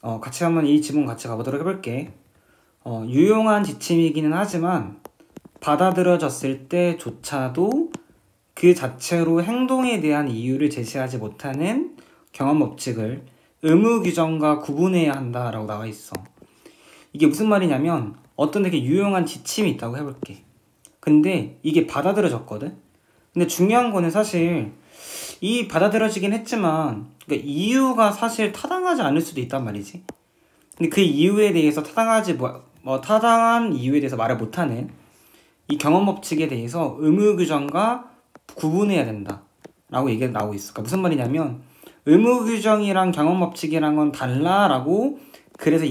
같이 한번 이 지문 같이 가보도록 해볼게. 유용한 지침이기는 하지만 받아들여졌을 때조차도 그 자체로 행동에 대한 이유를 제시하지 못하는 경험 법칙을 의무 규정과 구분해야 한다라고 나와 있어. 이게 무슨 말이냐면 어떤 되게 유용한 지침이 있다고 해볼게. 근데 이게 받아들여졌거든? 근데 중요한 거는 사실 이 받아들여지긴 했지만 그러니까 이유가 사실 타당하지 않을 수도 있단 말이지. 근데 그 이유에 대해서 타당한 이유에 대해서 말을 못하는 이 경험 법칙에 대해서 의무 규정과 구분해야 된다 라고 얘기가 나오고 있어. 그러니까 무슨 말이냐면 의무 규정이랑 경험 법칙이랑 건 달라라고 그래서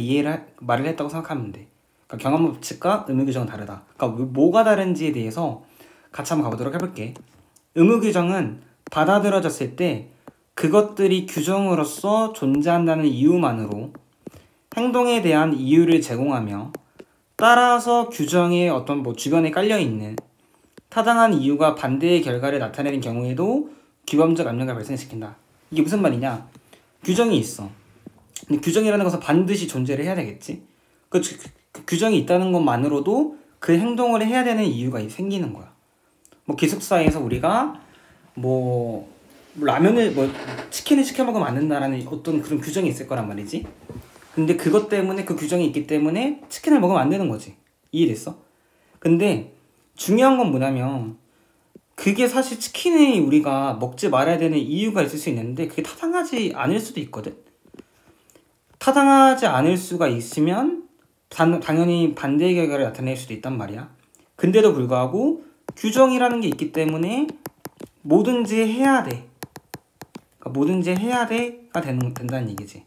말을 했다고 생각하면 돼. 그러니까 경험 법칙과 의무 규정은 다르다. 그러니까 뭐가 다른지에 대해서 같이 한번 가보도록 해볼게. 의무 규정은 받아들여졌을 때 그것들이 규정으로서 존재한다는 이유만으로 행동에 대한 이유를 제공하며 따라서 규정의 어떤 주변에 깔려있는 타당한 이유가 반대의 결과를 나타내는 경우에도 규범적 압력을 발생시킨다. 이게 무슨 말이냐? 규정이 있어. 근데 규정이라는 것은 반드시 존재를 해야 되겠지? 그 규정이 있다는 것만으로도 그 행동을 해야 되는 이유가 생기는 거야. 기숙사에서 우리가 라면을 치킨을 시켜 먹으면 안 된다라는 어떤 그런 규정이 있을 거란 말이지. 근데 그것 때문에 그 규정이 있기 때문에 치킨을 먹으면 안 되는 거지. 이해됐어? 근데 중요한 건 뭐냐면 그게 사실 치킨을 우리가 먹지 말아야 되는 이유가 있을 수 있는데 그게 타당하지 않을 수도 있거든. 타당하지 않을 수가 있으면 당연히 반대의 결과를 나타낼 수도 있단 말이야. 근데도 불구하고 규정이라는 게 있기 때문에 뭐든지 해야 돼. 그러니까 뭐든지 해야 돼가 된다는 얘기지.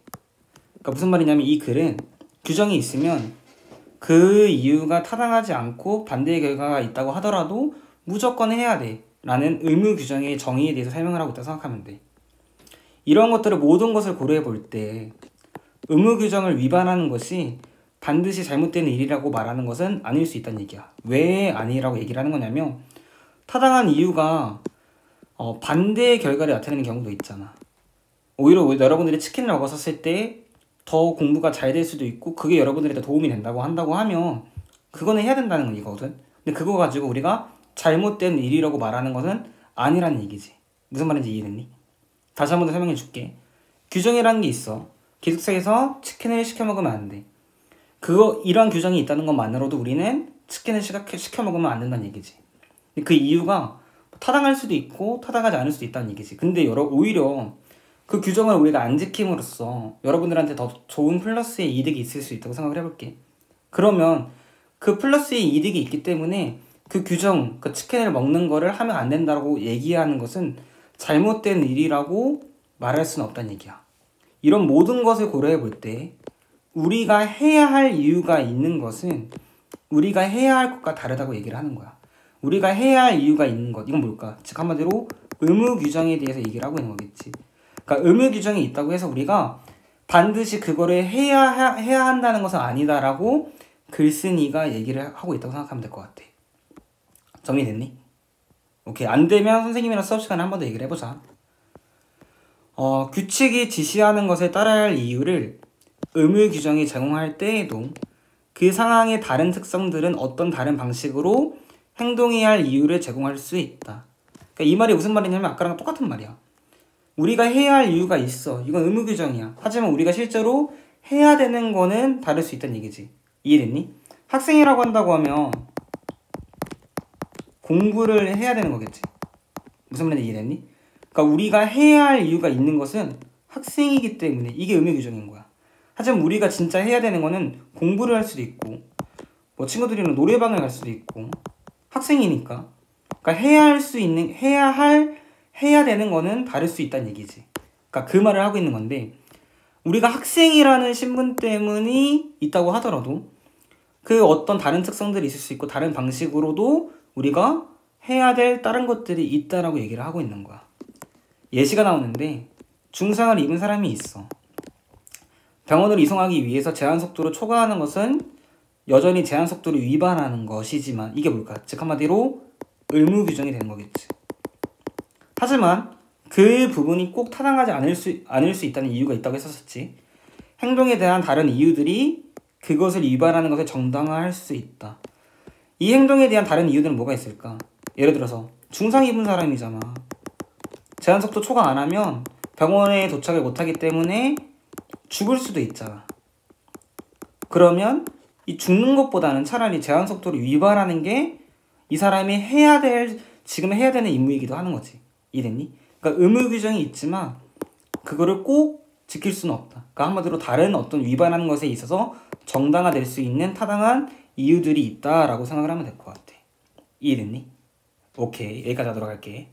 그러니까 무슨 말이냐면 이 글은 규정이 있으면 그 이유가 타당하지 않고 반대의 결과가 있다고 하더라도 무조건 해야 돼 라는 의무 규정의 정의에 대해서 설명을 하고 있다고 생각하면 돼. 이런 것들을 모든 것을 고려해 볼 때 의무 규정을 위반하는 것이 반드시 잘못된 일이라고 말하는 것은 아닐 수 있다는 얘기야. 왜 아니라고 얘기를 하는 거냐면 타당한 이유가 반대의 결과를 나타내는 경우도 있잖아. 오히려 여러분들이 치킨을 먹었을 때 더 공부가 잘 될 수도 있고 그게 여러분들한테 도움이 된다고 한다고 하면 그거는 해야 된다는 이거거든. 근데 그거 가지고 우리가 잘못된 일이라고 말하는 것은 아니라는 얘기지. 무슨 말인지 이해됐니? 다시 한 번 더 설명해 줄게. 규정이라는 게 있어. 기숙사에서 치킨을 시켜 먹으면 안 돼. 이런 규정이 있다는 것만으로도 우리는 치킨을 시켜 먹으면 안 된다는 얘기지. 그 이유가 타당할 수도 있고 타당하지 않을 수도 있다는 얘기지. 근데 오히려 그 규정을 우리가 안 지킴으로써 여러분들한테 더 좋은 플러스의 이득이 있을 수 있다고 생각을 해볼게. 그러면 그 플러스의 이득이 있기 때문에 그 규정, 그 치킨을 먹는 거를 하면 안 된다고 얘기하는 것은 잘못된 일이라고 말할 수는 없다는 얘기야. 이런 모든 것을 고려해 볼 때 우리가 해야 할 이유가 있는 것은 우리가 해야 할 것과 다르다고 얘기를 하는 거야. 우리가 해야 할 이유가 있는 것, 이건 뭘까? 즉 한마디로 의무 규정에 대해서 얘기를 하고 있는 거겠지. 그러니까 의무 규정이 있다고 해서 우리가 반드시 그거를 해야 한다는 것은 아니다라고 글쓴이가 얘기를 하고 있다고 생각하면 될 것 같아. 정리됐니? 오케이. 안 되면 선생님이랑 수업 시간에 한 번 더 얘기를 해보자. 규칙이 지시하는 것에 따라야 할 이유를 의무 규정이 제공할 때에도 그 상황의 다른 특성들은 어떤 다른 방식으로 행동해야 할 이유를 제공할 수 있다. 그러니까 이 말이 무슨 말이냐면 아까랑 똑같은 말이야. 우리가 해야 할 이유가 있어. 이건 의무 규정이야. 하지만 우리가 실제로 해야 되는 거는 다를 수 있다는 얘기지. 이해됐니? 학생이라고 한다고 하면 공부를 해야 되는 거겠지. 무슨 말인지 이해됐니? 그러니까 우리가 해야 할 이유가 있는 것은 학생이기 때문에 이게 의무 규정인 거야. 하지만 우리가 진짜 해야 되는 거는 공부를 할 수도 있고 친구들이랑 노래방을 갈 수도 있고 학생이니까. 그러니까 해야 되는 거는 다를 수 있다는 얘기지. 그러니까 그 말을 하고 있는 건데 우리가 학생이라는 신분 때문이 있다고 하더라도 그 어떤 다른 특성들이 있을 수 있고 다른 방식으로도 우리가 해야 될 다른 것들이 있다라고 얘기를 하고 있는 거야. 예시가 나오는데 중상을 입은 사람이 있어. 병원으로 이송하기 위해서 제한속도를 초과하는 것은 여전히 제한속도를 위반하는 것이지만 이게 뭘까? 즉 한마디로 의무 규정이 되는 거겠지. 하지만 그 부분이 꼭 타당하지 않을 수 있다는 이유가 있다고 했었지. 행동에 대한 다른 이유들이 그것을 위반하는 것을 정당화할 수 있다. 이 행동에 대한 다른 이유들은 뭐가 있을까? 예를 들어서 중상 입은 사람이잖아. 제한속도 초과 안 하면 병원에 도착을 못하기 때문에 죽을 수도 있잖아. 그러면 이 죽는 것보다는 차라리 제한속도를 위반하는 게 이 사람이 지금 해야 되는 임무이기도 하는 거지. 이해됐니? 그러니까 의무 규정이 있지만 그거를 꼭 지킬 수는 없다. 그러니까 한마디로 다른 어떤 위반하는 것에 있어서 정당화될 수 있는 타당한 이유들이 있다라고 생각을 하면 될 것 같아. 이해됐니? 오케이, 여기까지 하도록 할게.